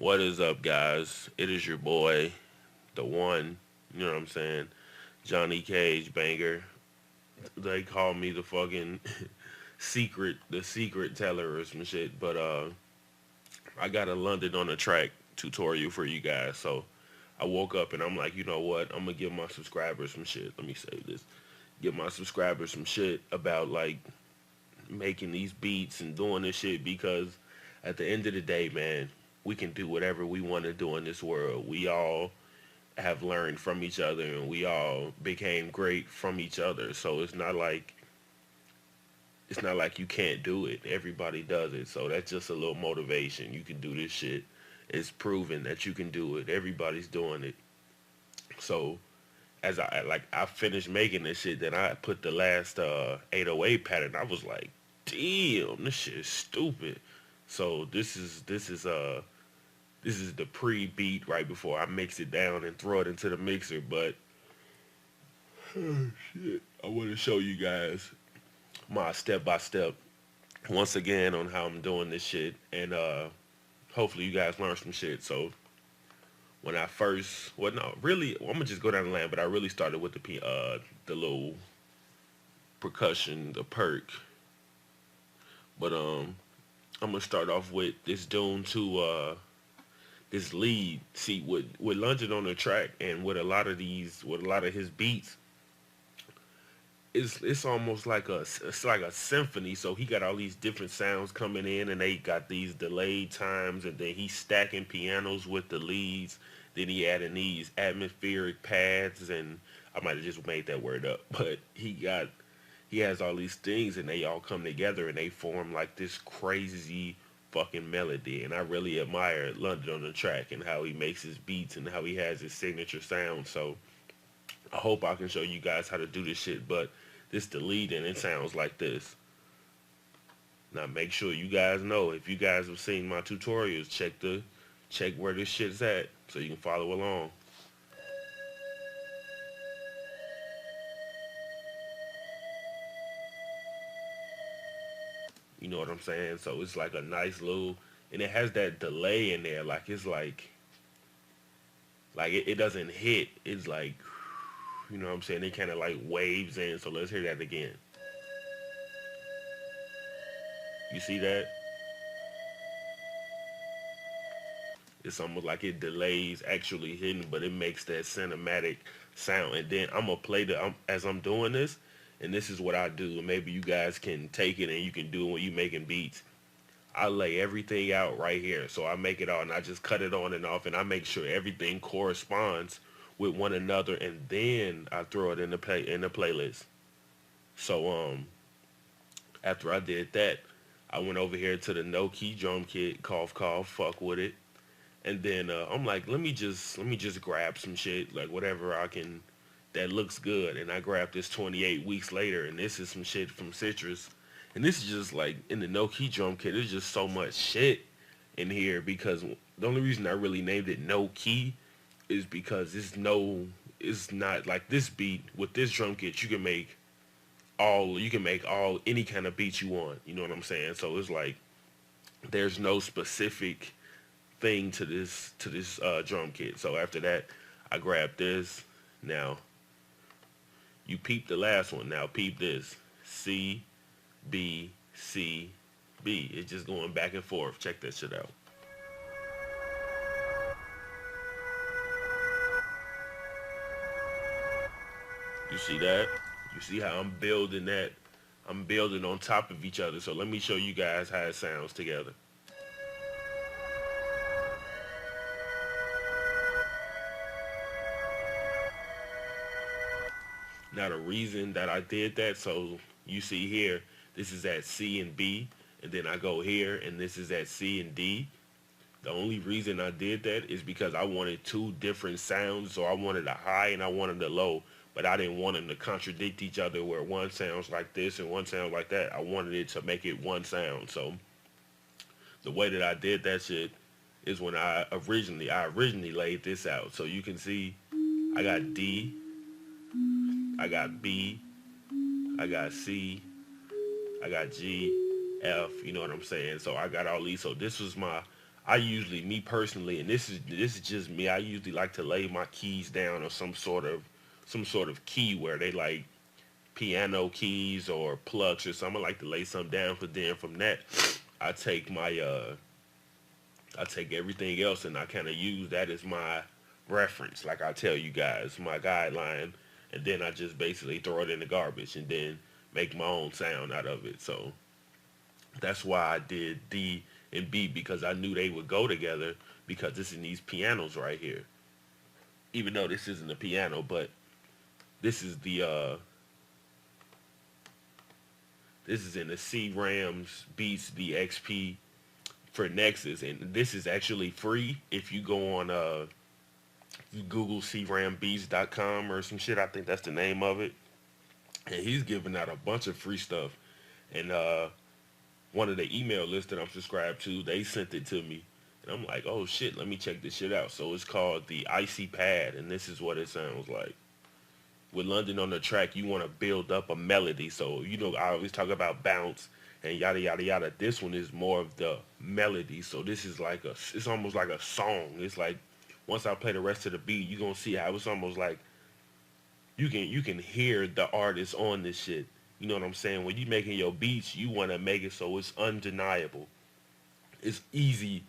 What is up, guys? It is your boy, the one, you know what I'm saying? Johnny Cage banger. They call me the fucking the secret teller or some shit. But I got a London on the track tutorial for you guys. So I woke up and I'm like, you know what? I'm gonna give my subscribers some shit. Let me say this. Give my subscribers some shit about like making these beats and doing this shit because at the end of the day, man, we can do whatever we want to do in this world. We all have learned from each other and we all became great from each other. So it's not like you can't do it. Everybody does it. So that's just a little motivation. You can do this shit. It's proven that you can do it. Everybody's doing it. So as I finished making this shit, then I put the last 808 pattern. I was like, damn, this shit is stupid. So this is the pre-beat right before I mix it down and throw it into the mixer. But shit, I want to show you guys my step by step once again on how I'm doing this shit, and hopefully you guys learn some shit. So when I first, well, no, really, I'm gonna just go down the line, but I really started with the little percussion, the perk. But I'm gonna start off with this Dune to this lead. See, with London on the track and with with a lot of his beats, it's almost like it's like a symphony. So he got all these different sounds coming in, and they got these delayed times, and then he's stacking pianos with the leads. Then he adding these atmospheric pads, and I might have just made that word up, but he has all these things, and they all come together, and they form like this crazy fucking melody. And I really admire London on the track and how he makes his beats and how he has his signature sound. So I hope I can show you guys how to do this shit, but this the lead and it sounds like this. Now make sure you guys know, if you guys have seen my tutorials, check where this shit's at so you can follow along. You know what I'm saying? So it's like a nice little, and it has that delay in there. Like it's like it doesn't hit. It's like, you know what I'm saying? It kind of like waves in. So let's hear that again. You see that? It's almost like it delays actually hitting, but it makes that cinematic sound. And then I'm gonna play as I'm doing this, and this is what I do. And maybe you guys can take it and you can do it when you making beats. I lay everything out right here, so I make it all, and I just cut it on and off, and I make sure everything corresponds with one another, and then I throw it in the playlist. So after I did that, I went over here to the no key drum kit, cough cough, fuck with it. And then I'm like, let me just grab some shit, like whatever I can that looks good. And I grabbed this 28 weeks later, and this is some shit from Citrus. And this is just like in the no key drum kit. There's just so much shit in here because the only reason I really named it no key is because it's not like this beat with this drum kit. You can make all any kind of beat you want. You know what I'm saying? So it's like there's no specific thing to this drum kit. So after that, I grabbed this. Now you peep the last one. Now peep this: C, B, C, B. It's just going back and forth. Check that shit out. You see that? You see how I'm building that? I'm building on top of each other. So let me show you guys how it sounds together. Now the reason that I did that, so you see here, this is at C and B, and then I go here, and this is at C and D. The only reason I did that is because I wanted two different sounds, so I wanted a high and I wanted a low, but I didn't want them to contradict each other where one sounds like this and one sounds like that. I wanted it to make it one sound. So the way that I did that shit is when I originally laid this out. So you can see I got D, I got B, I got C, I got G, F, you know what I'm saying? So I got all these. So this was I usually, me personally, and this is just me. I usually like to lay my keys down on some sort of key where they like piano keys or plucks or something. I like to lay some down, but then from that, I take my I take everything else and I kind of use that as my reference. Like I tell you guys, my guideline, and then I just basically throw it in the garbage and then make my own sound out of it. So that's why I did D and B because I knew they would go together because this is these pianos right here. Even though this isn't a piano, but this is this is in the C Rams Beats DXP for Nexus, and this is actually free if you go on you Google crambeats.com or some shit. I think that's the name of it, and he's giving out a bunch of free stuff. And one of the email lists that I'm subscribed to, they sent it to me, and I'm like, oh shit, let me check this shit out. So it's called the Icy Pad, and this is what it sounds like. With London on the track, you want to build up a melody. So, I always talk about bounce and yada, yada, yada. This one is more of the melody. So this is like it's almost like a song. It's like, once I play the rest of the beat, you're going to see how it's almost like you can hear the artist on this shit. You know what I'm saying? When you making your beats, you want to make it so it's undeniable. It's easy.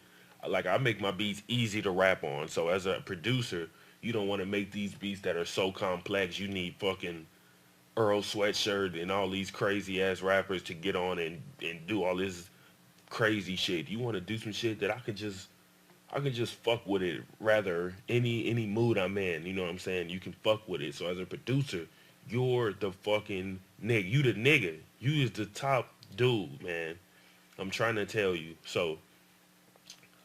Like, I make my beats easy to rap on. So as a producer, you don't want to make these beats that are so complex. You need fucking Earl Sweatshirt and all these crazy ass rappers to get on and do all this crazy shit. You want to do some shit that I can just fuck with it. Rather, any mood I'm in, you know what I'm saying? You can fuck with it. So as a producer, you're the fucking nigga. You the nigga. You is the top dude, man. I'm trying to tell you. So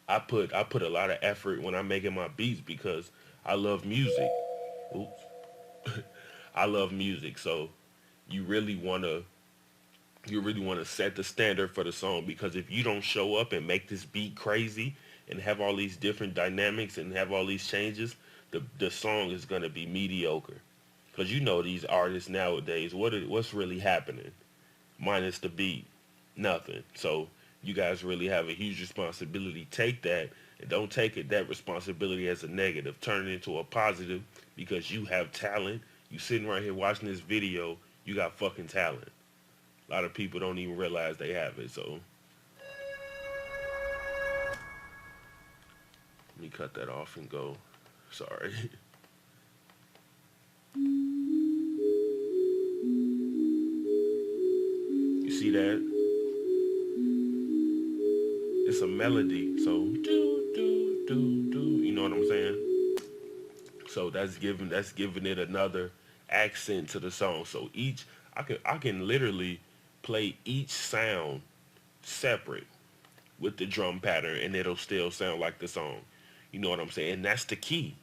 I put a lot of effort when I'm making my beats because I love music. Oops. I love music. So you really wanna set the standard for the song, because if you don't show up and make this beat crazy and have all these different dynamics and have all these changes, the song is gonna be mediocre. Cause these artists nowadays, what's really happening? Minus the beat, nothing. So you guys really have a huge responsibility. Take that, and don't take that responsibility as a negative. Turn it into a positive, because you have talent. You sitting right here watching this video, you got fucking talent. A lot of people don't even realize they have it. So let me cut that off and go. Sorry. You see that? It's a melody. So do do do do. You know what I'm saying? So that's giving it another accent to the song. So I can literally play each sound separate with the drum pattern, and it'll still sound like the song. You know what I'm saying? And that's the key.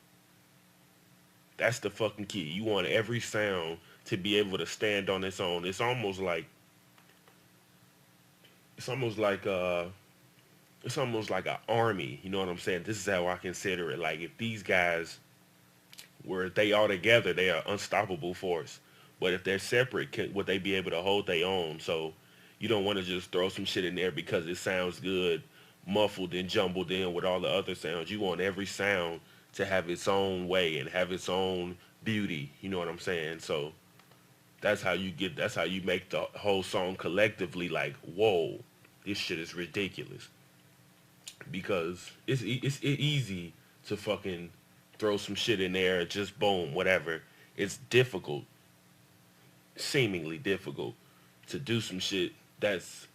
That's the fucking key. You want every sound to be able to stand on its own. It's almost like an army. You know what I'm saying? This is how I consider it. Like, if these guys were they all together, they are unstoppable force. But if they're separate, would they be able to hold their own? So you don't want to just throw some shit in there because it sounds good, muffled and jumbled in with all the other sounds. You want every sound to have its own way and have its own beauty. You know what I'm saying? So that's how you make the whole song collectively like, whoa, this shit is ridiculous. Because it's easy to fucking throw some shit in there and just boom, whatever. It's difficult, seemingly difficult, to do some shit that's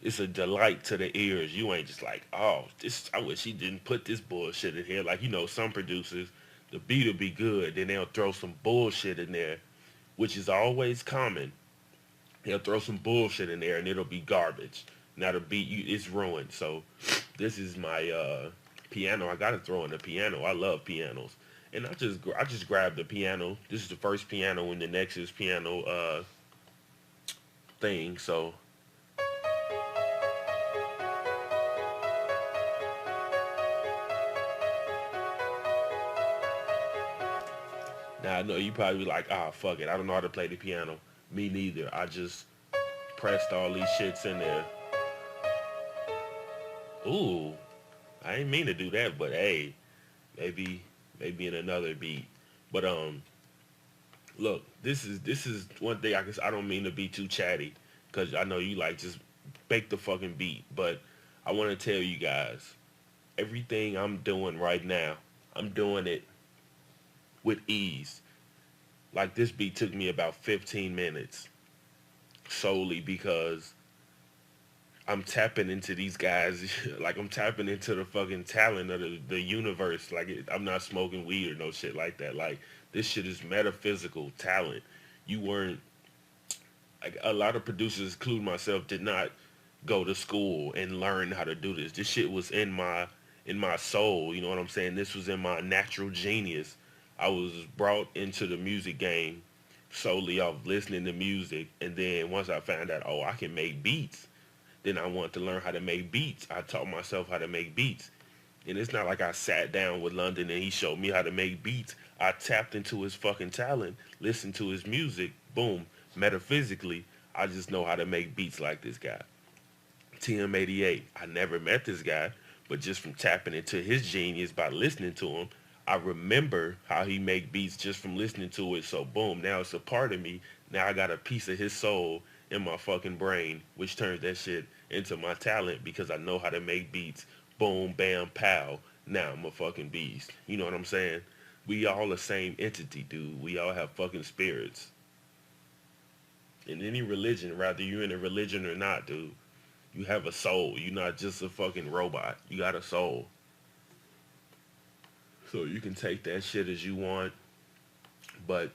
it's a delight to the ears. You ain't just like, oh, this, I wish he didn't put this bullshit in here. Like, some producers, the beat will be good, then they'll throw some bullshit in there, which is always common. They'll throw some bullshit in there and it'll be garbage. Now the beat, it's ruined. So this is my piano. I gotta throw in the piano. I love pianos, and I just grabbed the piano. This is the first piano in the Nexus piano thing. So now I know you probably be like, ah, fuck it, I don't know how to play the piano. Me neither. I just pressed all these shits in there. Ooh, I ain't mean to do that, but hey, maybe maybe in another beat. But look, this is one thing. I guess I don't mean to be too chatty, cause I know you like just bake the fucking beat. But I want to tell you guys, everything I'm doing right now, I'm doing it with ease. Like this beat took me about 15 minutes solely because I'm tapping into these guys. Like I'm tapping into the fucking talent of the universe. Like I'm not smoking weed or no shit like that. Like this shit is metaphysical talent. You weren't like a lot of producers, including myself, did not go to school and learn how to do this. This shit was in my soul. You know what I'm saying? This was in my natural genius. I was brought into the music game solely off listening to music, and then once I found out, oh, I can make beats, then I wanted to learn how to make beats. I taught myself how to make beats. And it's not like I sat down with London and he showed me how to make beats. I tapped into his fucking talent, listened to his music, boom, metaphysically, I just know how to make beats like this guy. TM88, I never met this guy, but just from tapping into his genius by listening to him, I remember how he make beats just from listening to it. So boom, now it's a part of me. Now I got a piece of his soul in my fucking brain, which turns that shit into my talent because I know how to make beats. Boom, bam, pow. Now I'm a fucking beast. You know what I'm saying? We all the same entity, dude. We all have fucking spirits. In any religion, rather you in a religion or not, dude, you have a soul. You're not just a fucking robot. You got a soul. So you can take that shit as you want, but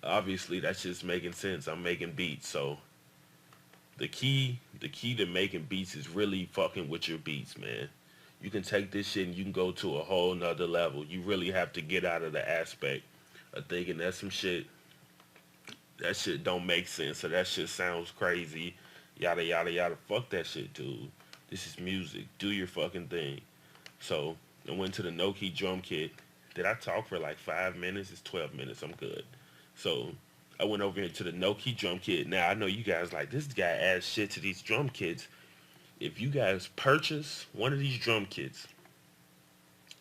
obviously that's just making sense. I'm making beats, so the key to making beats is really fucking with your beats, man. You can take this shit and you can go to a whole nother level. You really have to get out of the aspect of thinking that some shit that shit don't make sense or that shit sounds crazy, yada yada yada. Fuck that shit, dude. This is music. Do your fucking thing. So I went to the no key drum kit. Did I talk for like 5 minutes? It's 12 minutes. I'm good. So I went over here to the no key drum kit. Now I know you guys like this guy adds shit to these drum kits. If you guys purchase one of these drum kits,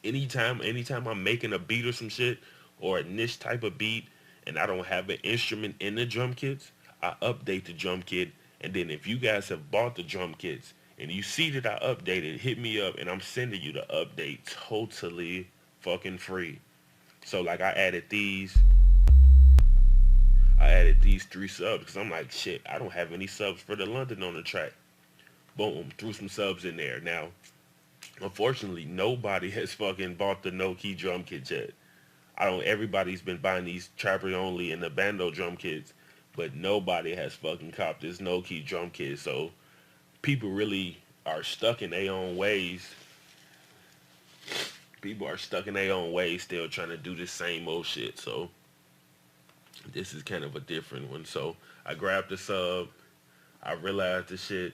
anytime I'm making a beat or some shit or a niche type of beat and I don't have an instrument in the drum kits, I update the drum kit. And then if you guys have bought the drum kits and you see that I updated, hit me up and I'm sending you the update totally fucking free. So like I added these 3 subs because I'm like, shit, I don't have any subs for the London on the track. Boom, threw some subs in there. Now, unfortunately, nobody has fucking bought the no key drum kit yet. I don't. Everybody's been buying these trapper only and the bando drum kits, but nobody has fucking copped this no key drum kit. So people really are stuck in their own ways. People are stuck in their own ways, still trying to do the same old shit. So this is kind of a different one. So I grabbed the sub. I realized the shit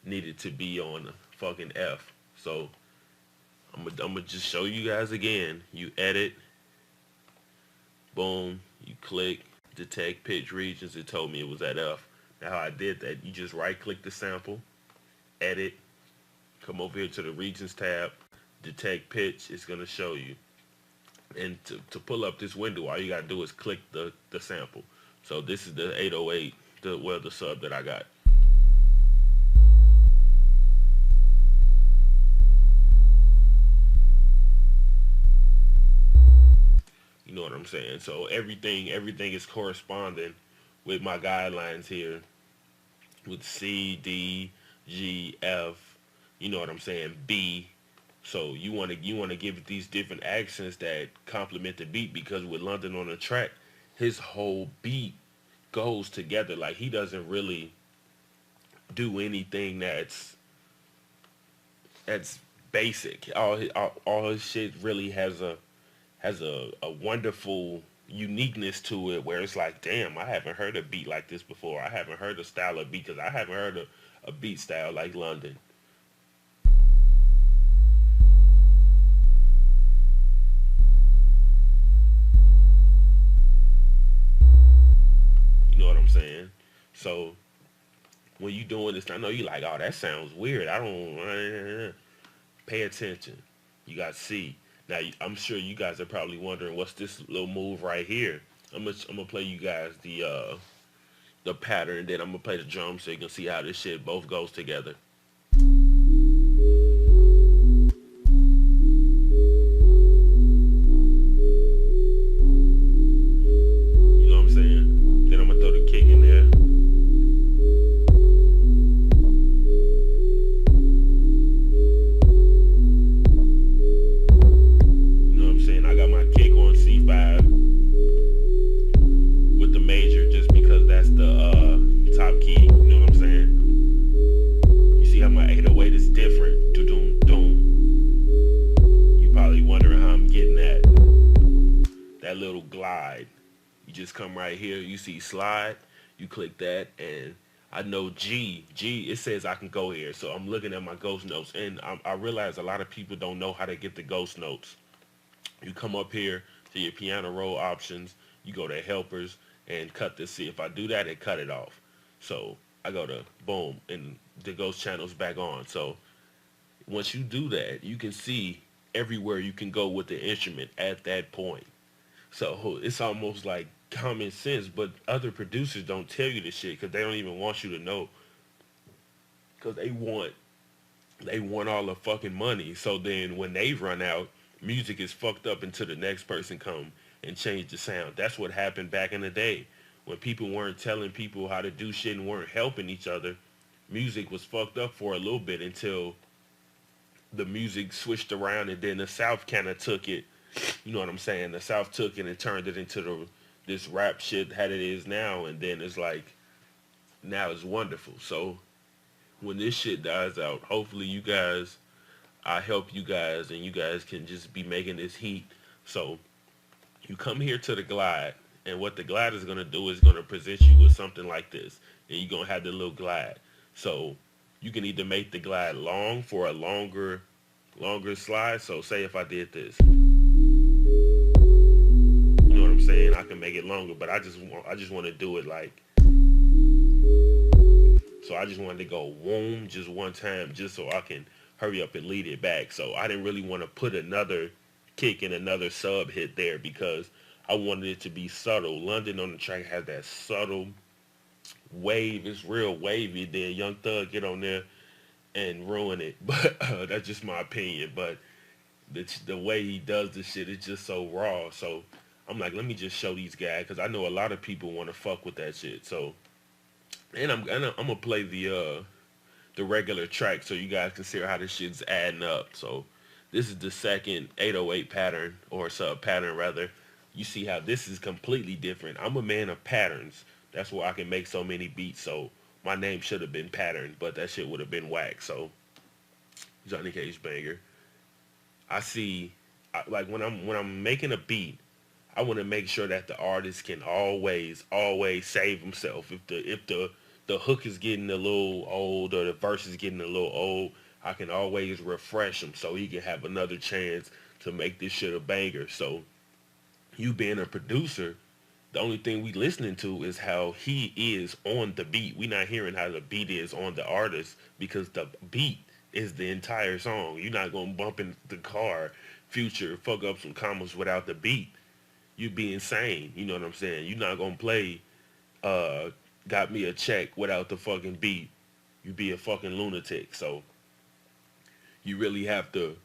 needed to be on the fucking F. So I'm gonna just show you guys again. You edit, boom, you click, detect pitch regions. It told me it was at F. Now how I did that, you just right click the sample, edit, come over here to the regions tab, detect pitch, it's gonna show you. And to pull up this window, all you gotta do is click the sample. So this is the 808, the sub that I got. You know what I'm saying? So everything is corresponding with my guidelines here with C, D, G, F. You know what I'm saying? B. So you wanna give it these different accents that complement the beat because with London on the track, his whole beat goes together. Like he doesn't really do anything that's basic. All his shit really has a wonderful uniqueness to it where it's like, damn, I haven't heard a beat like this before. I haven't heard a style of beat because I haven't heard a beat style like London. You know what I'm saying? So when you doing this, I know you like, oh, that sounds weird. I don't pay attention. You got C. Now I'm sure you guys are probably wondering what's this little move right here. I'm gonna play you guys the pattern, then I'm gonna play the drums so you can see how this shit both goes together. You know what I'm saying? Then I'm gonna throw the kick in there. You know what I'm saying? I got my kick on C5 with the major just because that's the top key. You know what I'm saying? You see how my 808 is different. Doom doom. You probably wondering how I'm getting that little glide. You just come right here. You see slide. You click that, and I know G. It says I can go here. So I'm looking at my ghost notes, and I realize a lot of people don't know how to get the ghost notes. You come up here to your piano roll options. You go to helpers and cut this. See, if I do that, it cut it off. So I go to boom, and the ghost channel's back on. So once you do that, you can see everywhere you can go with the instrument at that point. So it's almost like common sense, but other producers don't tell you this shit because they don't even want you to know, because they want all the fucking money. So then when they run out, music is fucked up until the next person come and change the sound. That's what happened back in the day when people weren't telling people how to do shit and weren't helping each other. Music was fucked up for a little bit until the music switched around, and then the South kind of took it. You know what I'm saying? The South took it and turned it into this rap shit that it is now, and then it's like, now it's wonderful. So when this shit dies out, hopefully you guys, I help you guys, and you guys can just be making this heat. So you come here to the glide, and what the glide is going to do is going to present you with something like this, and you're going to have the little glide. So you can either make the glide long for a longer slide. So say if I did this, you know what I'm saying? I can make it longer, but I just want to do it like, so I just wanted to go whoom just one time just so I can hurry up and lead it back. So I didn't really want to put another kick and another sub hit there because I wanted it to be subtle. London on the track has that subtle wave. It's real wavy. Then Young Thug get on there and ruin it. But that's just my opinion. But the way he does this shit is just so raw. So I'm like, let me just show these guys, because I know a lot of people want to fuck with that shit. So, and I'm gonna play the regular track so you guys can see how this shit's adding up. So this is the second 808 pattern, or sub pattern rather. You see how this is completely different. I'm a man of patterns. That's why I can make so many beats. So my name should have been Pattern, but that shit would have been whack. So Johnny Cage Banger. I see, like when I'm making a beat, I want to make sure that the artist can always save himself. If the hook is getting a little old or the verse is getting a little old, I can always refresh him so he can have another chance to make this shit a banger. So you being a producer, the only thing we listening to is how he is on the beat. We not hearing how the beat is on the artist, because the beat is the entire song. You're not gonna bump in the car, Future, fuck up some commas without the beat. You'd be insane. You know what I'm saying? You're not gonna play Got Me a Check without the fucking beat. You'd be a fucking lunatic. So you really have to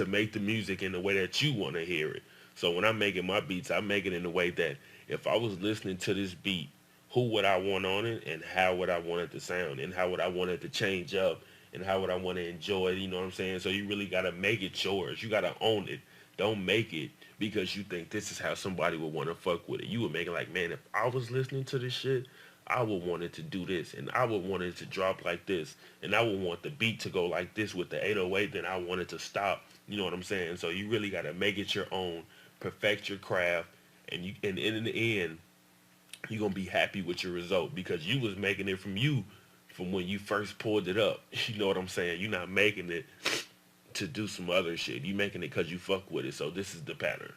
make the music in the way that you want to hear it. So when I'm making my beats, I make it in the way that if I was listening to this beat, who would I want on it, and how would I want it to sound, and how would I want it to change up, and how would I want to enjoy it, you know what I'm saying? So you really got to make it yours. You got to own it. Don't make it because you think this is how somebody would want to fuck with it. You would make it like, man, if I was listening to this shit, I would want it to do this, and I would want it to drop like this, and I would want the beat to go like this with the 808, then I want it to stop. You know what I'm saying? So you really got to make it your own, perfect your craft, and in the end, you're going to be happy with your result because you was making it from when you first pulled it up. You know what I'm saying? You're not making it to do some other shit. You making it because you fuck with it. So this is the pattern.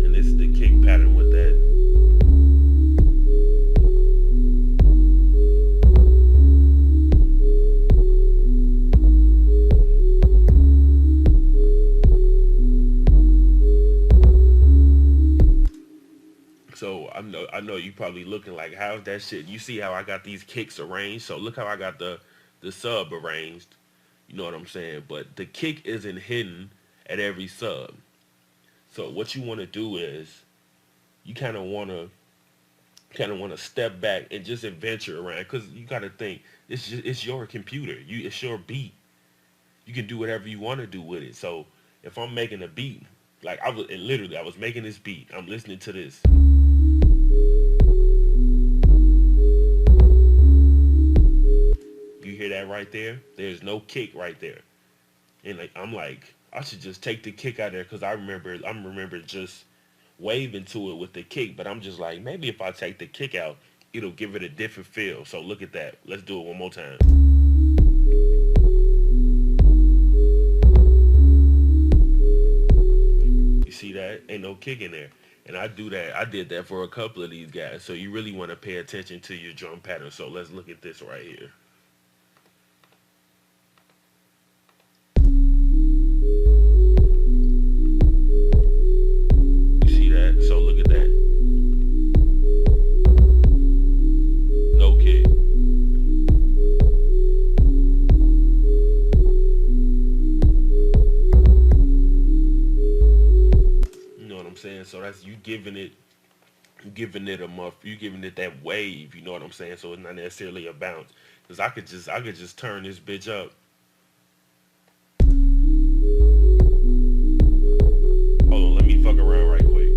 And this is the kick pattern probably looking like, how's that shit? You see how I got these kicks arranged? So look how I got the sub arranged. You know what I'm saying? But the kick isn't hidden at every sub. So what you want to do is you kind of want to step back and just adventure around, because you got to think it's your computer. It's your beat. You can do whatever you want to do with it. So if I'm making a beat, like I was making this beat. I'm listening to this. You hear that right there? There's no kick right there. And I'm like, I should just take the kick out of there, because I'm remember just waving to it with the kick, but I'm just like, maybe if I take the kick out, it'll give it a different feel. So look at that. Let's do it one more time. You see that? Ain't no kick in there. And I did that for a couple of these guys. So you really want to pay attention to your drum pattern. So let's look at this right here. So look at that. No kick. You know what I'm saying? So that's you giving it you giving it that wave. You know what I'm saying? So it's not necessarily a bounce. Cause I could just turn this bitch up. Hold on, let me fuck around right quick.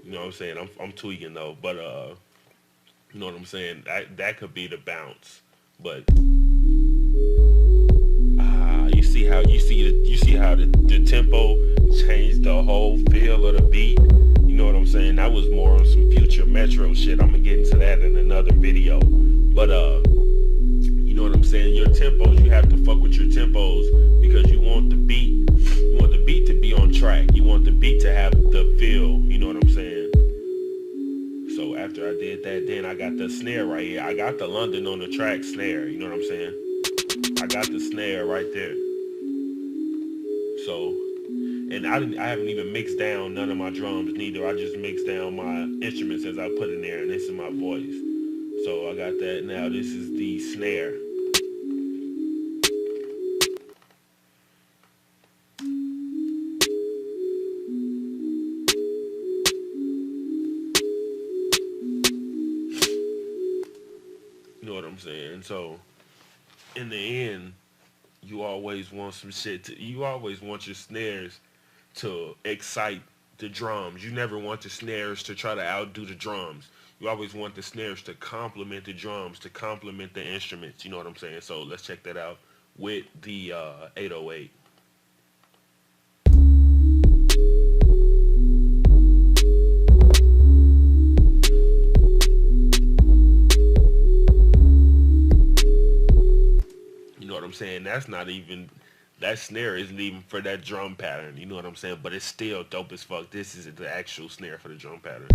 You know what I'm saying? I'm tweaking though, but you know what I'm saying? That could be the bounce, but you see how the tempo changed the whole feel of the beat. You know what I'm saying? That was more on some future Metro shit. I'm gonna get into that in another video, but you know what I'm saying? Your tempos, you have to fuck with your tempos, because you want the beat to be on track. You want the beat to have the feel. You know what I'm saying? So after I did that, then I got the snare right here. I got the London on the track snare. You know what I'm saying? I got the snare right there. So, and I haven't even mixed down none of my drums neither. I just mixed down my instruments as I put in there, and this is my voice. So I got that. Now this is the snare. You know what I'm saying? So in the end, you always want you always want your snares to excite the drums. You never want the snares to try to outdo the drums. You always want the snares to complement the drums, to complement the instruments. You know what I'm saying? So let's check that out with the 808. You know what I'm saying? That snare isn't even for that drum pattern. You know what I'm saying? But it's still dope as fuck. This is the actual snare for the drum pattern.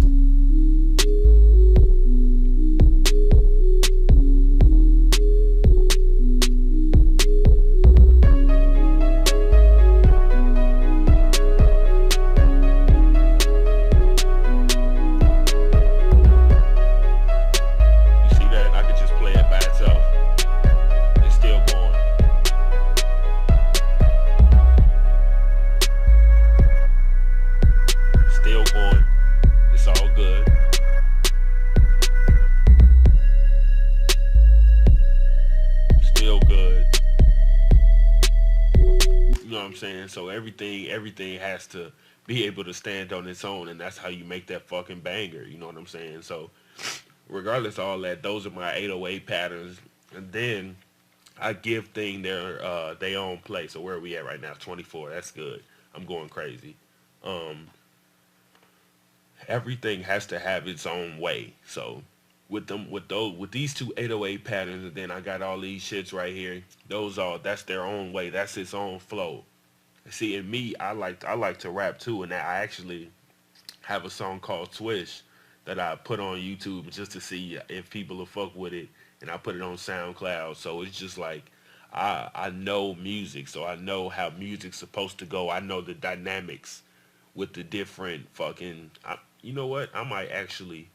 Saying so everything has to be able to stand on its own, and that's how you make that fucking banger. You know what I'm saying? So regardless of all that, those are my 808 patterns, and then I give thing their own play. So where are we at right now? 24. That's good. I'm going crazy. Everything has to have its own way. So with these two 808 patterns, and then I got all these shits right here. That's their own way. That's its own flow. See, in me, I like to rap too, and I actually have a song called Swish that I put on YouTube just to see if people will fuck with it and I put it on SoundCloud. So it's just like I know music, so I know how music's supposed to go. I know the dynamics with the different fucking. You know what? I might actually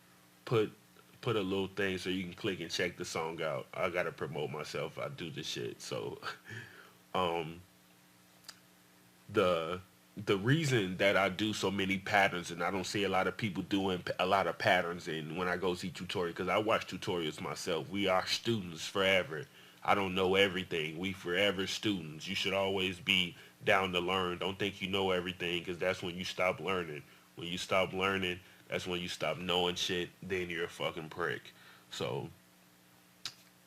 put put a little thing so you can click and check the song out. I gotta promote myself. I do this shit. So um the the reason that I do so many patterns and I don't see a lot of people doing a lot of patterns and when I go see tutorials, because I watch tutorials myself. We are students forever. I don't know everything. We forever students. You should always be down to learn. Don't think you know everything, because that's when you stop learning. When you stop learning, that's when you stop knowing shit. Then you're a fucking prick. So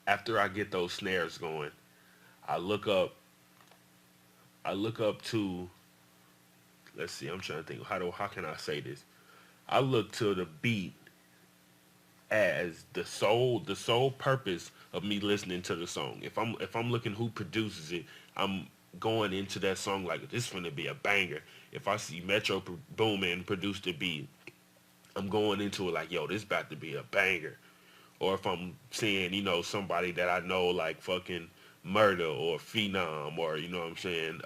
after I get those snares going, I look up. I look up to. Let's see. I'm trying to think. How can I say this? I look to the beat as the sole purpose of me listening to the song. If I'm looking who produces it, I'm going into that song like this finna be a banger. If I see Metro Boomin produce the beat, I'm going into it like, yo, this about to be a banger. Or if I'm seeing, somebody that I know like fucking Murder or Phenom or you know what I'm saying,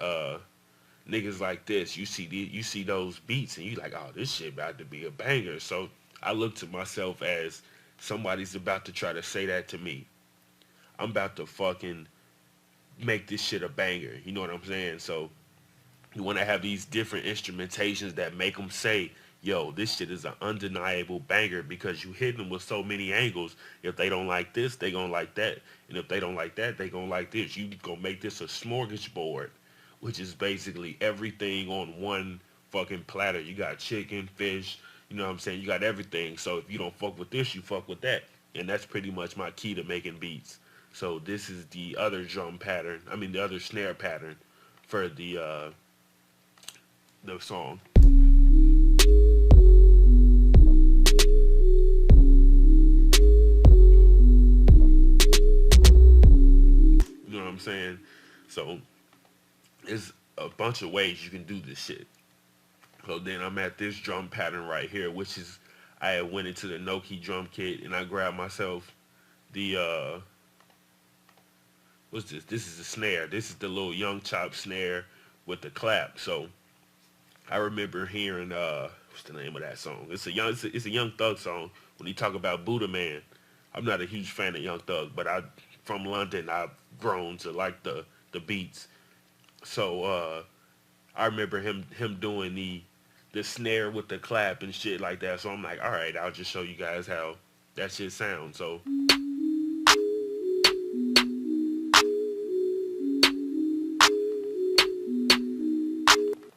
niggas like this, you see those beats and you like, oh, this shit about to be a banger. So I look to myself as somebody's about to try to say that to me. I'm about to fucking make this shit a banger. You know what I'm saying? So you want to have these different instrumentations that make them say, yo, this shit is an undeniable banger, because you hit them with so many angles. If they don't like this, they gonna like that. And if they don't like that, they gonna like this. You gonna make this a smorgasbord, which is basically everything on one fucking platter. You got chicken, fish, you know what I'm saying? You got everything. So if you don't fuck with this, you fuck with that. And that's pretty much my key to making beats. So this is the other the other snare pattern for the song. You know what I'm saying? So there's a bunch of ways you can do this shit. So then I'm at this drum pattern right here, which is I had went into the Noki drum kit and I grabbed myself the what's this? This is the snare. This is the little Young Chop snare with the clap. So I remember hearing what's the name of that song? It's a Young Thug song when he talk about Buddha Man. I'm not a huge fan of Young Thug, but from London I've grown to like the beats. So I remember him doing the snare with the clap and shit like that. So I'm like, all right, I'll just show you guys how that shit sounds. So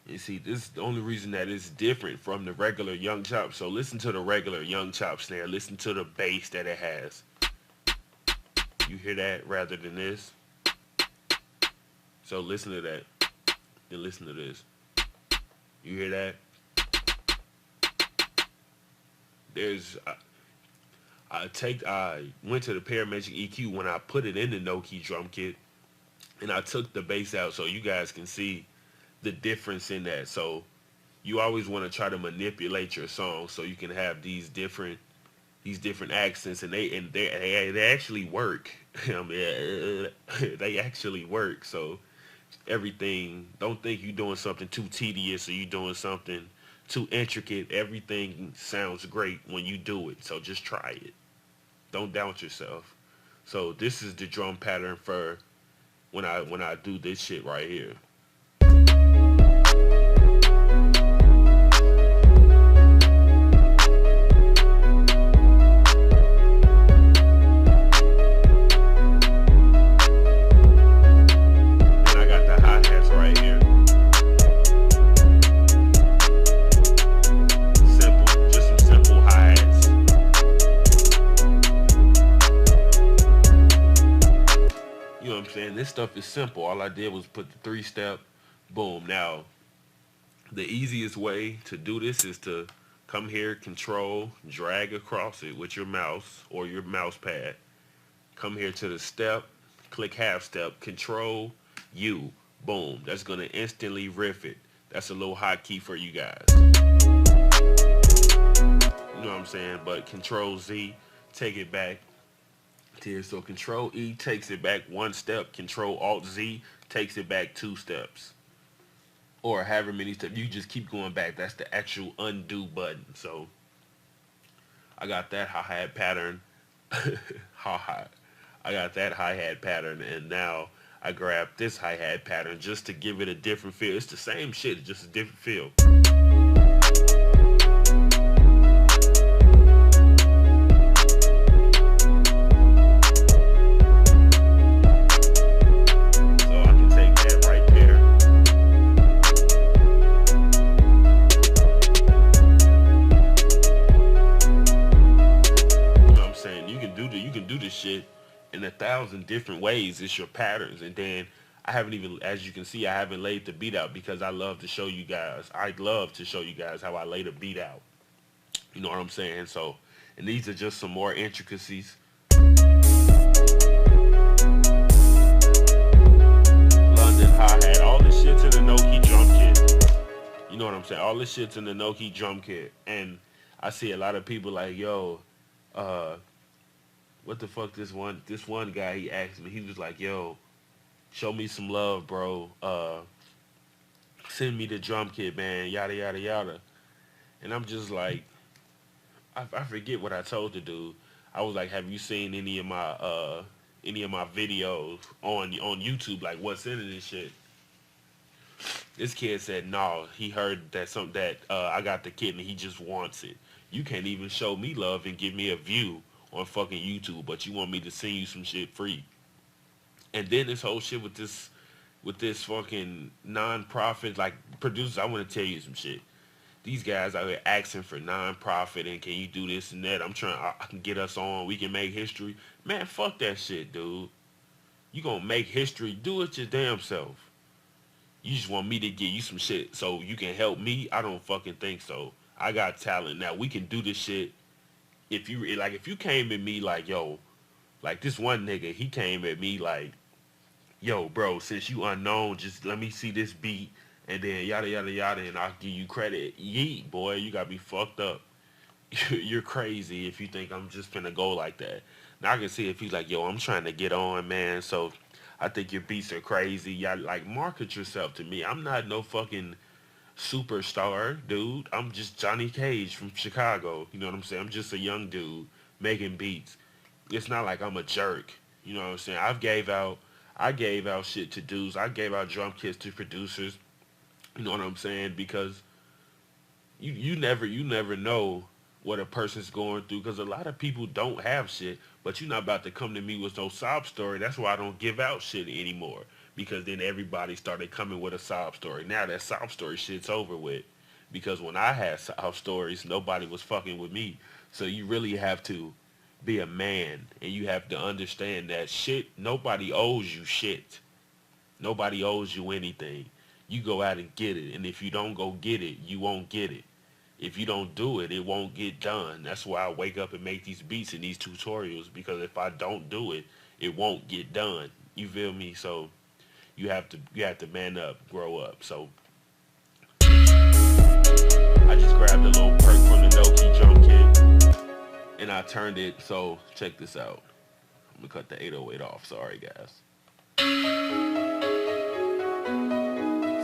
you see, this is the only reason that it's different from the regular Young Chop. So listen to the regular Young Chop snare. Listen to the bass that it has. You hear that rather than this? So listen to that. Then listen to this. You hear that? I went to the Paramagic EQ when I put it in the Noki drum kit, and I took the bass out so you guys can see the difference in that. So you always want to try to manipulate your song so you can have these different accents, and they actually work. I mean, they actually work. So everything, don't think you're doing something too tedious or you doing something too intricate. Everything sounds great when you do it. So just try it. Don't doubt yourself. So this is the drum pattern for when I do this shit right here. This stuff is simple. All I did was put the 3-step, boom. Now, the easiest way to do this is to come here, control, drag across it with your mouse or your mouse pad. Come here to the step, click half step, control U, boom. That's going to instantly riff it. That's a little hotkey for you guys. You know what I'm saying? But control Z, take it back. Here, so Control E takes it back one step. Control Alt Z takes it back two steps. Or however many steps. You just keep going back. That's the actual undo button. So I got that hi-hat pattern. Hi-hat. I got that hi-hat pattern, and now I grabbed this hi-hat pattern just to give it a different feel. It's the same shit, just a different feel. Shit in 1,000 different ways. It's your patterns. And then I haven't even, as you can see, I haven't laid the beat out because I love to show you guys. I love to show you guys how I lay the beat out. You know what I'm saying? So, and these are just some more intricacies. London hi-hat. All this shit's in the no-key drum kit. You know what I'm saying? All this shit's in the no-key drum kit. And I see a lot of people like, yo, what the fuck, this one guy, he asked me, he was like, yo, show me some love, bro. Send me the drum kit, man, yada, yada, yada. And I'm just like, I forget what I told the dude. I was like, have you seen any of my videos on YouTube, like what's in this shit? This kid said, no, he heard that I got the kit and he just wants it. You can't even show me love and give me a view on fucking YouTube, but you want me to send you some shit free. And then this whole shit with this fucking non-profit, like, producers, I want to tell you some shit. These guys out here asking for non-profit and can you do this and that. I can get us on, we can make history. Man, fuck that shit, dude. You gonna make history, do it your damn self. You just want me to give you some shit so you can help me? I don't fucking think so. I got talent. Now, we can do this shit. If you came at me like, yo, like this one nigga, he came at me like, yo, bro, since you unknown, just let me see this beat, and then yada, yada, yada, and I'll give you credit. Yeet, boy, you gotta be fucked up. You're crazy if you think I'm just finna go like that. Now, I can see if he's like, yo, I'm trying to get on, man, so I think your beats are crazy. Y'all, like, market yourself to me. I'm not no fucking superstar, dude. I'm just Johnny Cage from Chicago. You know what I'm saying? I'm just a young dude making beats. It's not like I'm a jerk. You know what I'm saying? I gave out shit to dudes. I gave out drum kits to producers. You know what I'm saying? Because you never know what a person's going through, because a lot of people don't have shit, but you're not about to come to me with no sob story. That's why I don't give out shit anymore. Because then everybody started coming with a sob story. Now that sob story shit's over with. Because when I had sob stories, nobody was fucking with me. So you really have to be a man. And you have to understand that shit, nobody owes you shit. Nobody owes you anything. You go out and get it. And if you don't go get it, you won't get it. If you don't do it, it won't get done. That's why I wake up and make these beats and these tutorials. Because if I don't do it, it won't get done. You feel me? So you have to man up, grow up. So I just grabbed a little perk from the no-key drum kit and I turned it. So check this out. I'm gonna cut the 808 off. Sorry, guys.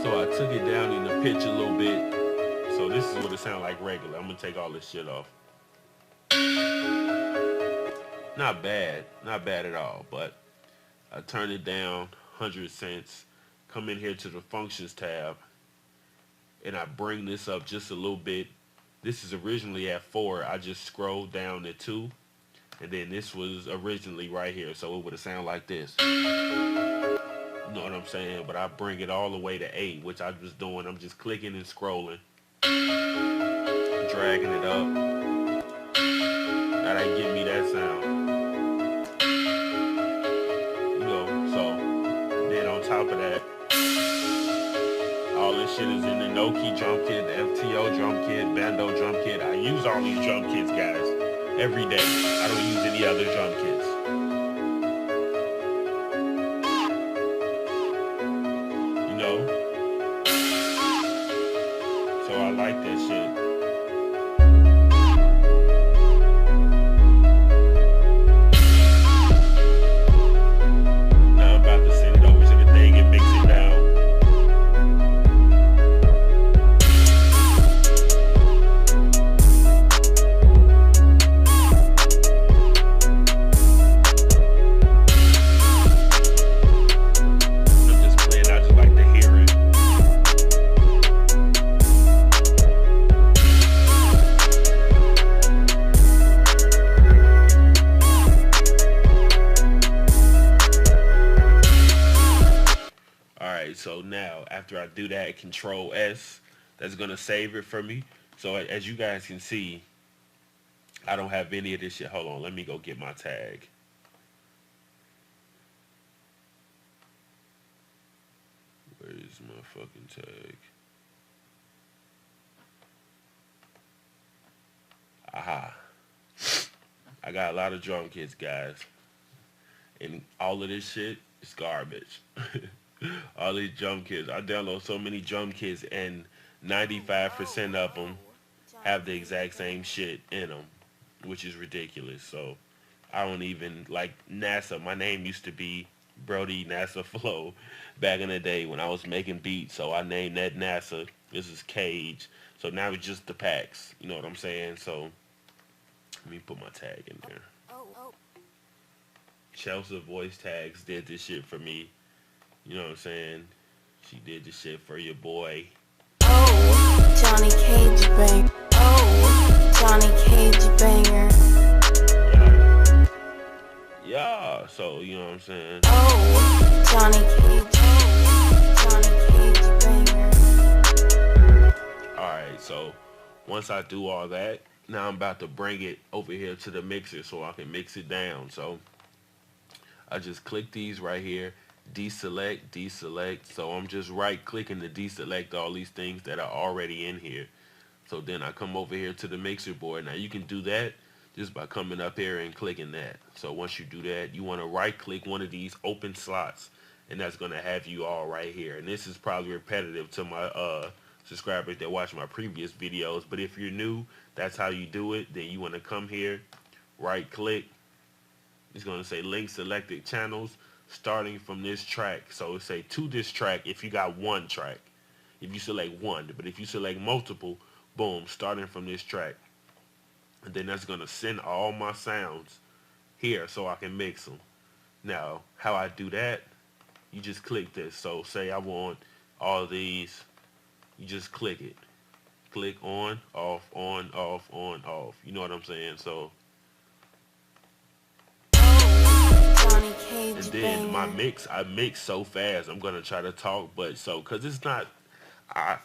So I took it down in the pitch a little bit. So this is what it sounds like regular. I'm gonna take all this shit off. Not bad at all. But I turned it down 100 cents, come in here to the functions tab, and I bring this up just a little bit. This is originally at 4. I just scrolled down to 2, and then this was originally right here, so it would have sounded like this. You know what I'm saying? But I bring it all the way to 8, which I was doing. I'm just clicking and scrolling, dragging it up. Now that give me that sound. Top of that, all this shit is in the no-key drum kit, the FTO drum kit, Bando drum kit. I use all these drum kits, guys, every day. I don't use any other drum kits. You know? So I like that shit. Now, after I do that, Control S, that's gonna save it for me. So as you guys can see, I don't have any of this shit. Hold on, let me go get my tag. Where is my fucking tag? Aha. I got a lot of drum kits, guys. And all of this shit is garbage. All these drum kits. I download so many drum kits and 95% of them have the exact same shit in them, which is ridiculous. So I don't even like NASA. My name used to be Brody NASA Flow back in the day when I was making beats. So I named that NASA. This is Cage. So now it's just the packs. You know what I'm saying? So let me put my tag in there. Chelsea Voice Tags did this shit for me. You know what I'm saying? She did this shit for your boy. Oh, Johnny Cage bang. Oh, Johnny Cage banger. Yeah, so you know what I'm saying? Oh, Johnny Cage. Johnny Cage banger. Alright, so once I do all that, now I'm about to bring it over here to the mixer so I can mix it down. So I just click these right here, deselect, deselect. So I'm just right clicking to deselect all these things that are already in here. So then I come over here to the mixer board. Now you can do that just by coming up here and clicking that. So once you do that, you want to right click one of these open slots, and that's going to have you all right here. And this is probably repetitive to my subscribers that watch my previous videos, but if you're new, that's how you do it. Then you want to come here, right click. It's going to say link selected channels starting from this track. So it say to this track if you got one track, if you select one. But if you select multiple, boom, starting from this track. And then that's going to send all my sounds here so I can mix them. Now, how I do that, you just click this. So say I want all these, you just click it. Click on, off, on, off, on, off. You know what I'm saying? So and then my mix, I mix so fast. I'm gonna try to talk, but so cause it's not. I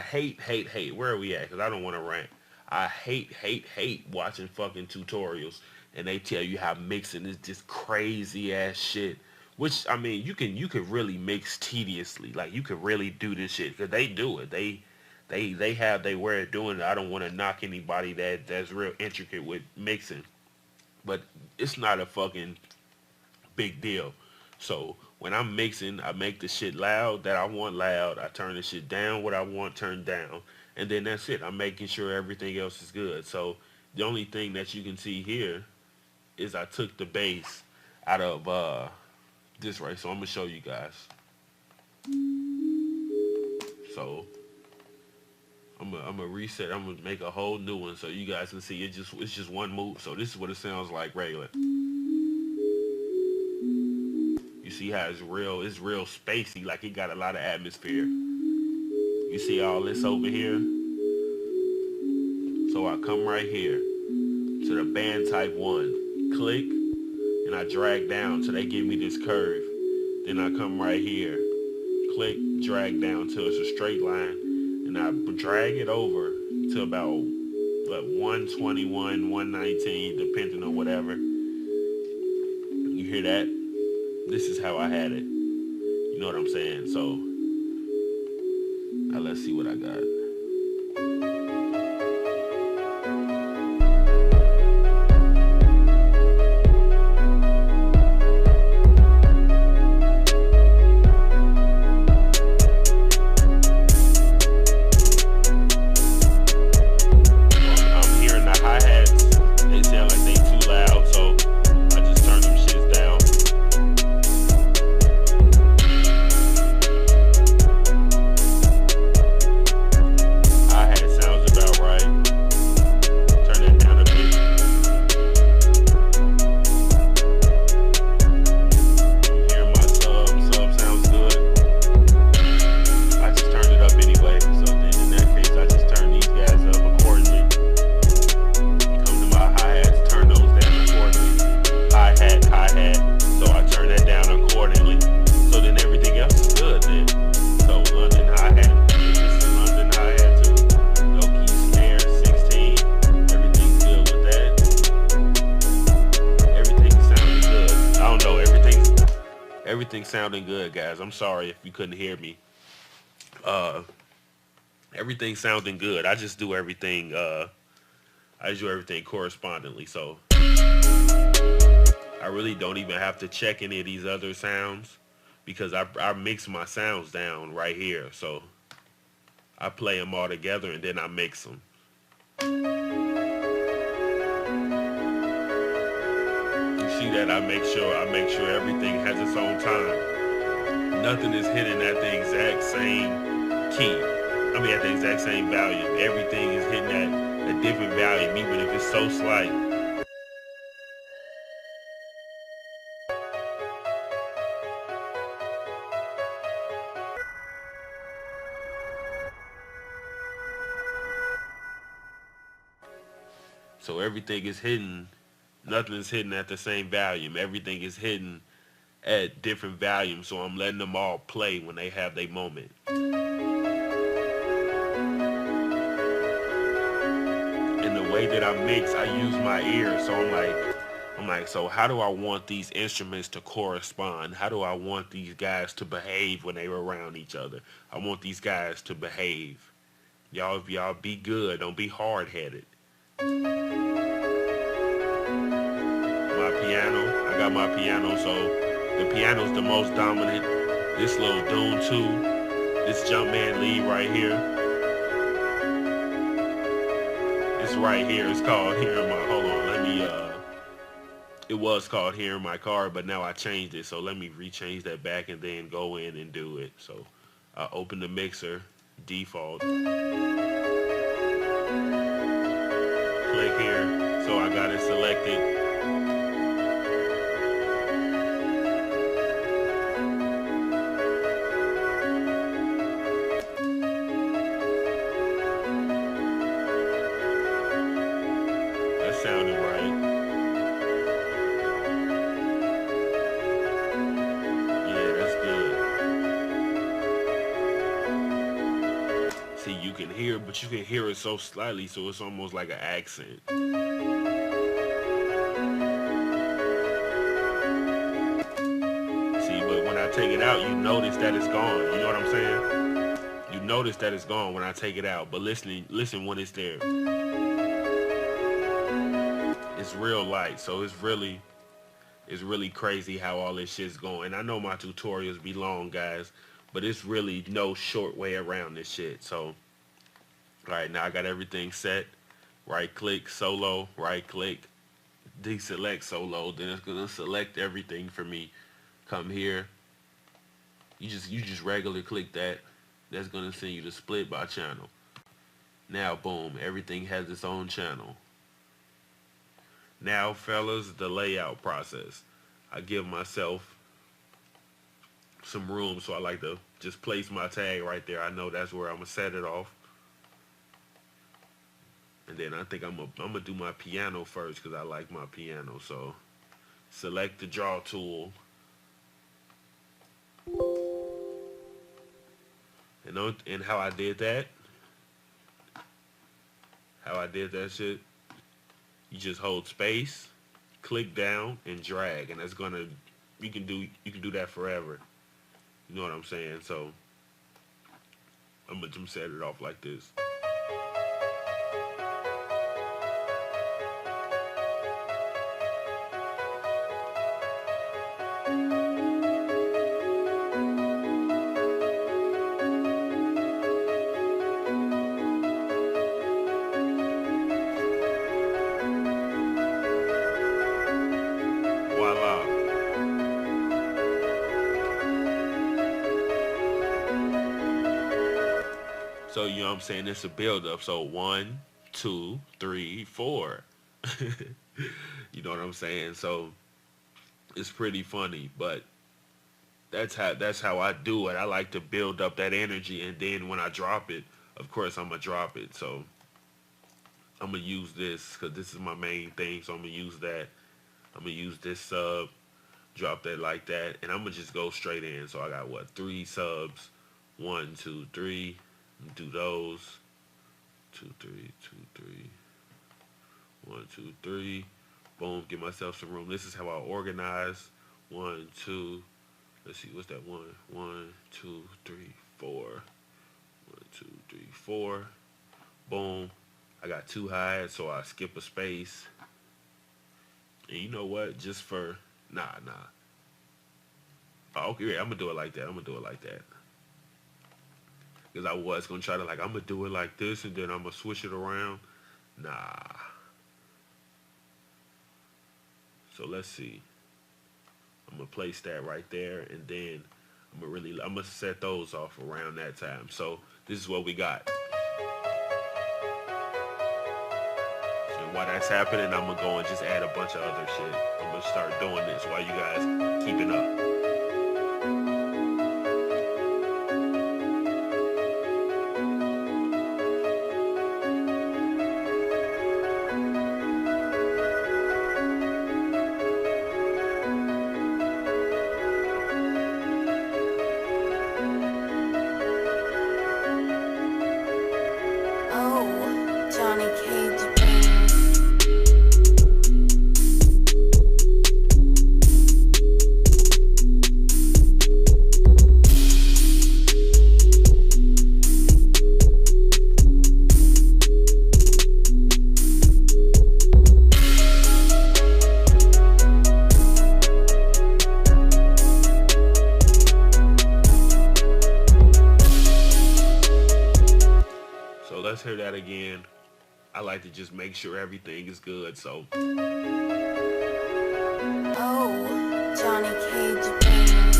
hate. Where are we at? Cause I don't want to rant. I hate watching fucking tutorials and they tell you how mixing is just crazy ass shit. Which I mean, you can really mix tediously. Like you can really do this shit because they do it. They have their way of doing it. I don't want to knock anybody that's real intricate with mixing, but it's not a fucking big deal. So when I'm mixing, I make the shit loud that I want loud. I turn the shit down what I want turned down, and then that's it. I'm making sure everything else is good. So the only thing that you can see here is I took the bass out of this right. So I'm gonna show you guys. So I'm gonna reset. I'm gonna make a whole new one so you guys can see it's just one move. So this is what it sounds like regular. You see how it's real spacey, like it got a lot of atmosphere. You see all this over here? So I come right here to the band type 1, click, and I drag down till they give me this curve. Then I come right here, click, drag down till it's a straight line, and I drag it over to about what, 121, 119, depending on whatever. You hear that? This is how I had it. You know what I'm saying? So now let's see what I got. everything's sounding good, guys. I'm sorry if you couldn't hear me. Uh, everything's sounding good. I just do everything correspondingly. So I really don't even have to check any of these other sounds because I mix my sounds down right here. So I play them all together and then I mix them. You see that I make sure everything has its own time. Nothing is hitting at the exact same key. I mean at the exact same volume. Everything is hitting at a different volume, even if it's so slight. So everything is hidden. Nothing is hidden at the same volume. Everything is hidden at different volumes. So I'm letting them all play when they have their moment. And the way that I mix, I use my ear. So I'm like, so how do I want these instruments to correspond? How do I want these guys to behave when they were around each other? I want these guys to behave. Y'all be good. Don't be hard headed. My piano. I got my piano, so the piano's the most dominant. This little Dune 2, this Jumpman lead right here. It's right here. It's called Here in My, hold on, it was called Here in My Car, but now I changed it, so let me rechange that back and then go in and do it. So I open the mixer, default, click here, so I got it selected. That sounded right. Yeah, that's good. See, you can hear, but you can hear it so slightly, so it's almost like an accent. See, but when I take it out, you notice that it's gone. You know what I'm saying? You notice that it's gone when I take it out, but listen when it's there. It's real light, so it's really crazy how all this shit's going. I know my tutorials be long, guys, but it's really no short way around this shit. So, all right, now I got everything set. Right click, solo, right click, deselect solo. Then it's gonna select everything for me. Come here. You just regular click that. That's gonna send you to split by channel. Now, boom, everything has its own channel. Now, fellas, the layout process. I give myself some room, so I like to just place my tag right there. I know that's where I'm gonna set it off. And then I think I'm gonna do my piano first because I like my piano. So select the draw tool. And how I did that shit, you just hold space, click down, and drag, and that's gonna you can do that forever. You know what I'm saying? So I'm gonna just set it off like this. Voila. So you know what I'm saying? It's a build up. So 1, 2, 3, 4. You know what I'm saying? So it's pretty funny, but that's how I do it. I like to build up that energy, and then when I drop it, of course I'm gonna drop it. So I'm gonna use this because this is my main thing. So I'm gonna use that. I'm gonna use this sub, drop that like that, and I'm gonna just go straight in. So I got what, 3 subs, 1, 2, 3. Do those 2, 3, 2, 3, 1, 2, 3. Boom, give myself some room. This is how I organize. 1, 2, Let's see, what's that? One, two, three, four. One, two, three, four. Boom. I got two hi-hats, so I skip a space. And you know what? Just for nah. Oh, okay, yeah, I'm gonna do it like that. I'm gonna do it like that. Because I was gonna try to like I'm gonna do it like this and then I'm gonna switch it around. Nah. So let's see. I'm gonna place that right there and then I'm gonna set those off around that time. So this is what we got. And while that's happening, I'm gonna go and just add a bunch of other shit. I'm gonna start doing this while you guys keeping up. Oh, Johnny Cage banger. So let's hear that again. I like to just make sure everything is good. So Oh, Johnny Cage banger.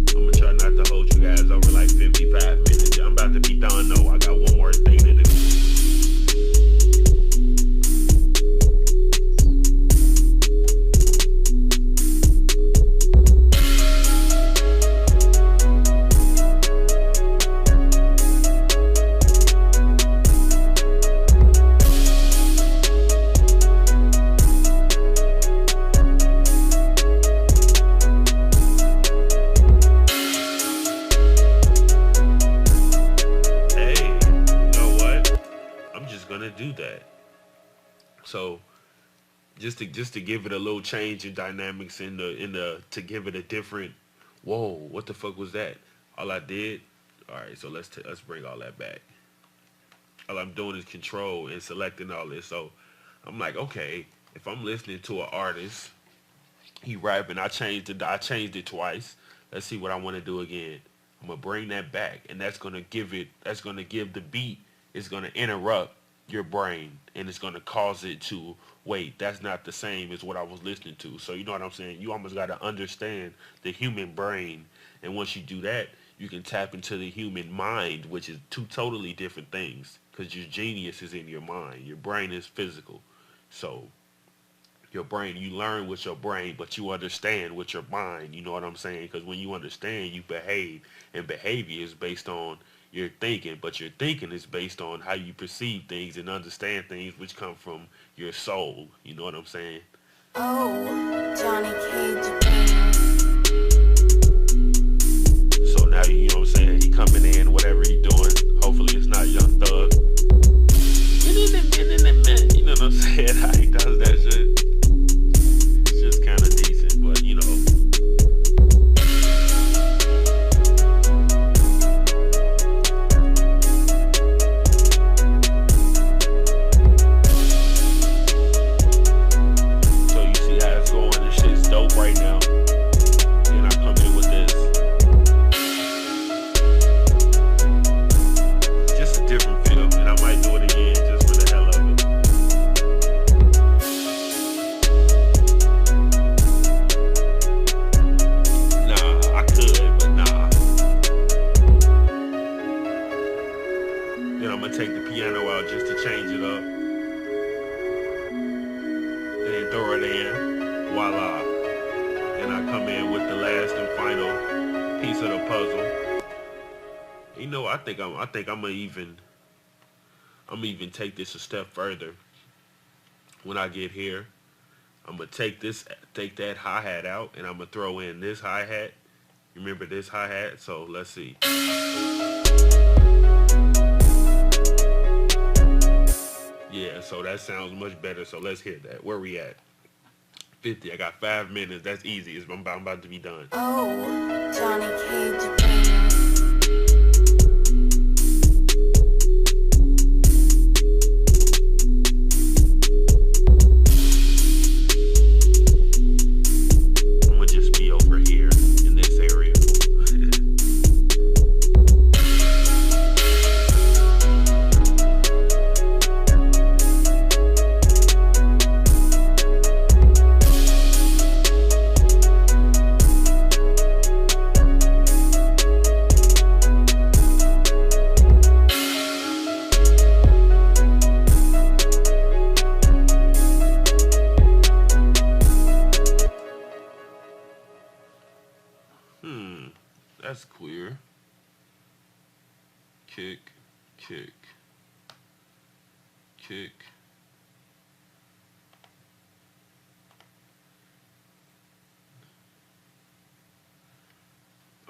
I'm gonna try not to hold you guys over like 55 minutes. I'm about to be done though. I got one more thing to do. Gonna do that. So just to give it a little change in dynamics in the to give it a different. Whoa, what the fuck was that? All I did. All right, so let's bring all that back. All I'm doing is control and selecting all this. So I'm like, okay, if I'm listening to an artist, he rapping, I changed it twice. Let's see what I want to do again. I'm gonna bring that back, and that's gonna give the beat. It's gonna interrupt your brain and it's going to cause it to wait, that's not the same as what I was listening to. So you know what I'm saying, you almost got to understand the human brain, and once you do that you can tap into the human mind, which is two totally different things, because your genius is in your mind, your brain is physical. So your brain, you learn with your brain, but you understand with your mind, you know what I'm saying, because when you understand you behave, and behavior is based on your thinking, but your thinking is based on how you perceive things and understand things, which come from your soul. You know what I'm saying? Oh, Johnny Cage banger. So now you know what I'm saying. He coming in, whatever he doing. Hopefully it's not Young Thug. You know what I'm saying? How he does that shit. It's just kind of decent, but you know. Right now, then I come in with this. Just a different feel, and I might do it again just for the hell of it. Nah, I could, but nah. Then I'm gonna take the piano out just to change it up. Then throw it in. Voila. And I come in with the last and final piece of the puzzle. You know, I think I'm gonna even take this a step further. When I get here, I'm gonna take that hi-hat out, and I'm gonna throw in this hi-hat. Remember this hi-hat? So let's see. Yeah, so that sounds much better. So let's hear that. Where we at? 50. I got 5 minutes. That's easy. I'm about to be done. Oh, Johnny Cage Beans. I'm gonna just be over here in this area. That's clear. Kick, kick, kick.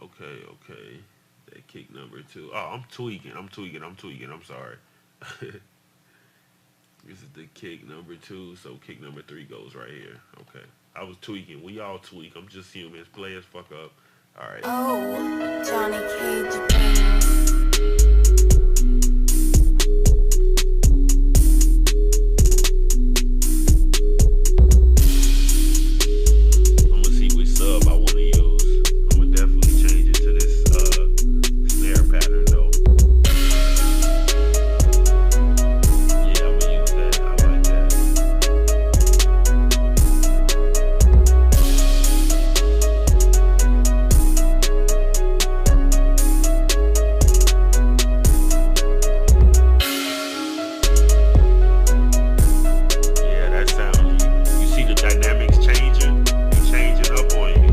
Okay, okay. That kick number 2. Oh, I'm tweaking. I'm sorry. This is the kick number 2, so kick number 3 goes right here. Okay. I was tweaking. We all tweak. I'm just humans. Players fuck up. All right. Oh, Johnny Cage Beans. I'm gonna see which sub I want to use. I'm gonna definitely change it to this snare pattern though. Yeah, I'm gonna use that. I like that. Yeah, that sound. You see the dynamics changing? They changing up on you.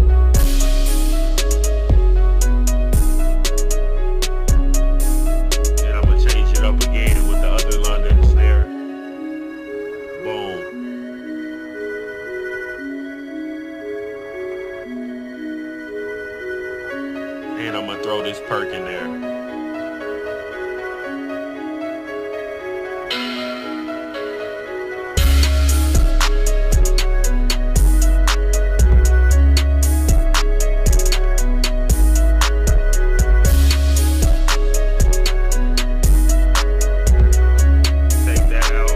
And I'm gonna change it up again with the other London snare. Boom. And I'm gonna throw this perk in there. Take that out.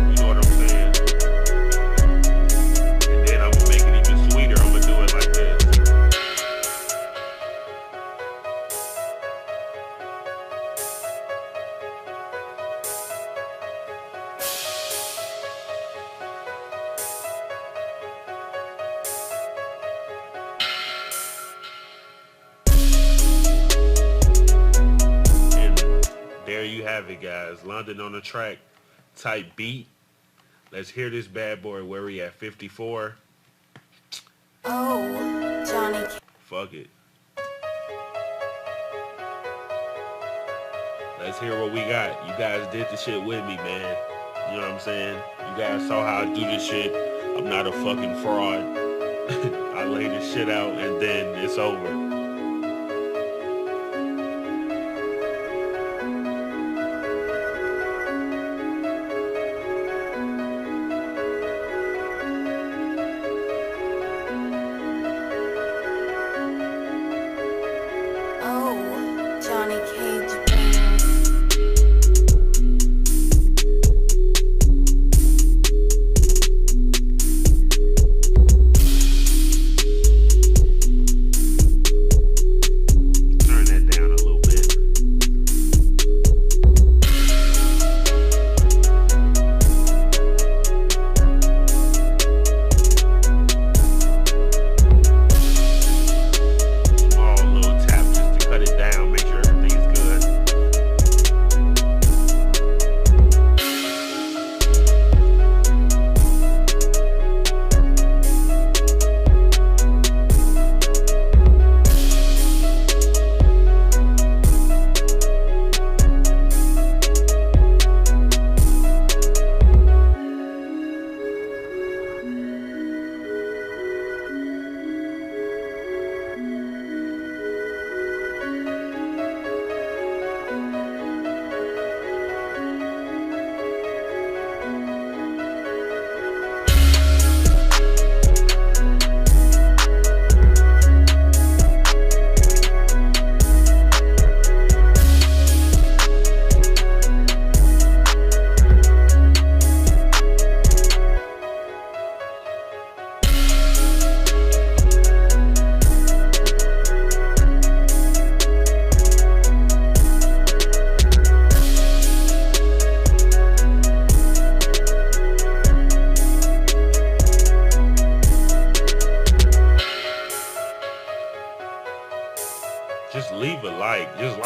You know what I'm saying? And then I'm gonna make it even sweeter. I'm gonna do it like this. And there you have it, guys. London on the track, type beat. Let's hear this bad boy. Where we at? 54. Oh, Johnny Cage. Fuck it. Let's hear what we got. You guys did the shit with me, man. You know what I'm saying? You guys saw how I do this shit. I'm not a fucking fraud. I lay this shit out and then it's over. Oh, Johnny Cage Beans.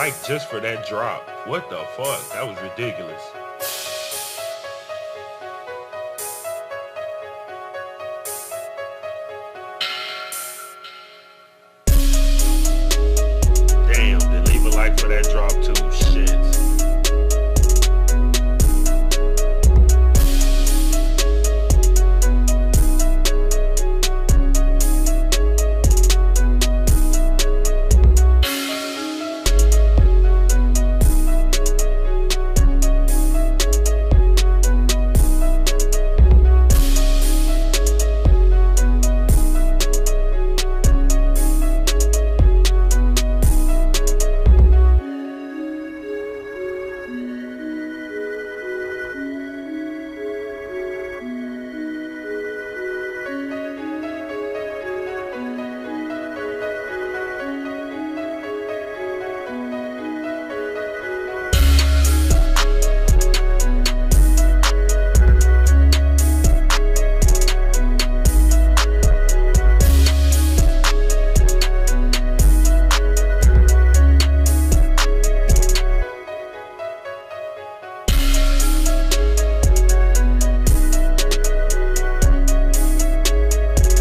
like just for that drop. What the fuck? That was ridiculous. Damn, then leave a like for that drop too. Shit.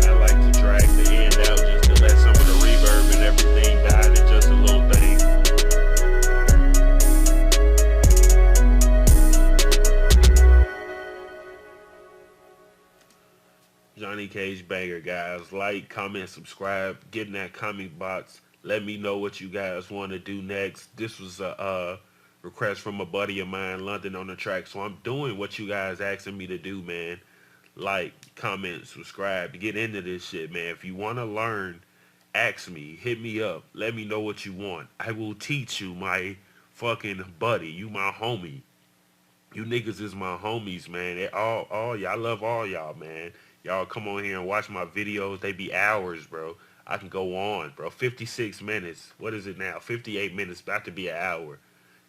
I like to drag the end out just to let some of the reverb and everything die in just a little thing. Johnny Cage Banger, guys. Like, comment, subscribe, get in that comment box. Let me know what you guys want to do next. This was a request from a buddy of mine, London on the track. So I'm doing what you guys asking me to do, man. Like, comment, subscribe, get into this shit, man. If you want to learn, ask me, hit me up, let me know what you want. I will teach you, my fucking buddy. You my homie. You niggas is my homies, man. They all y'all. I love all y'all, man. Y'all come on here and watch my videos. They be hours, bro. I can go on, bro. 56 minutes. What is it now? 58 minutes. About to be an hour.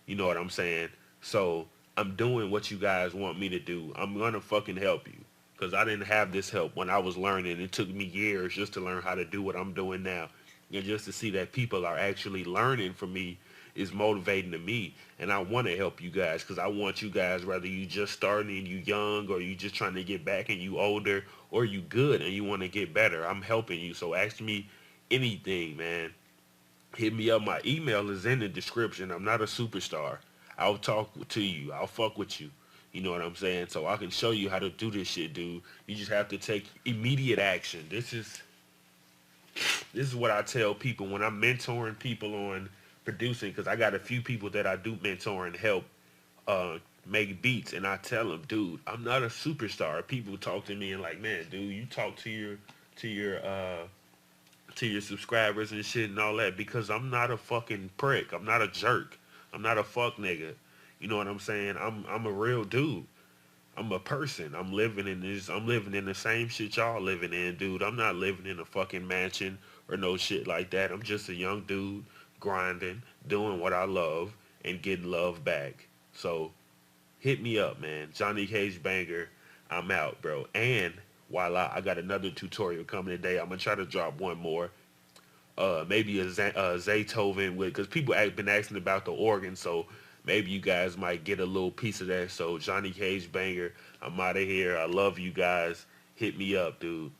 You know what I'm saying? So I'm doing what you guys want me to do. I'm gonna fucking help you. Because I didn't have this help when I was learning. It took me years just to learn how to do what I'm doing now. And just to see that people are actually learning from me is motivating to me. And I want to help you guys because I want you guys, whether you just starting and you young or you just trying to get back and you older or you good and you want to get better, I'm helping you. So ask me anything, man. Hit me up. My email is in the description. I'm not a superstar. I'll talk to you. I'll fuck with you. You know what I'm saying? So I can show you how to do this shit, dude. You just have to take immediate action. This is what I tell people when I'm mentoring people on producing, because I got a few people that I do mentor and help make beats, and I tell them, dude, I'm not a superstar. People talk to me and like, man, dude, you talk to your subscribers and shit and all that, because I'm not a fucking prick. I'm not a jerk. I'm not a fuck nigga. You know what I'm saying? I'm a real dude. I'm a person. I'm living in the same shit y'all living in, dude. I'm not living in a fucking mansion or no shit like that. I'm just a young dude grinding, doing what I love, and getting love back. So hit me up, man. Johnny Cage Banger. I'm out, bro. And voila, I got another tutorial coming today. I'm gonna try to drop one more. Maybe a Zaytoven with, because people have been asking about the organ, so maybe you guys might get a little piece of that. So Johnny Cage Banger, I'm out of here. I love you guys. Hit me up, dude.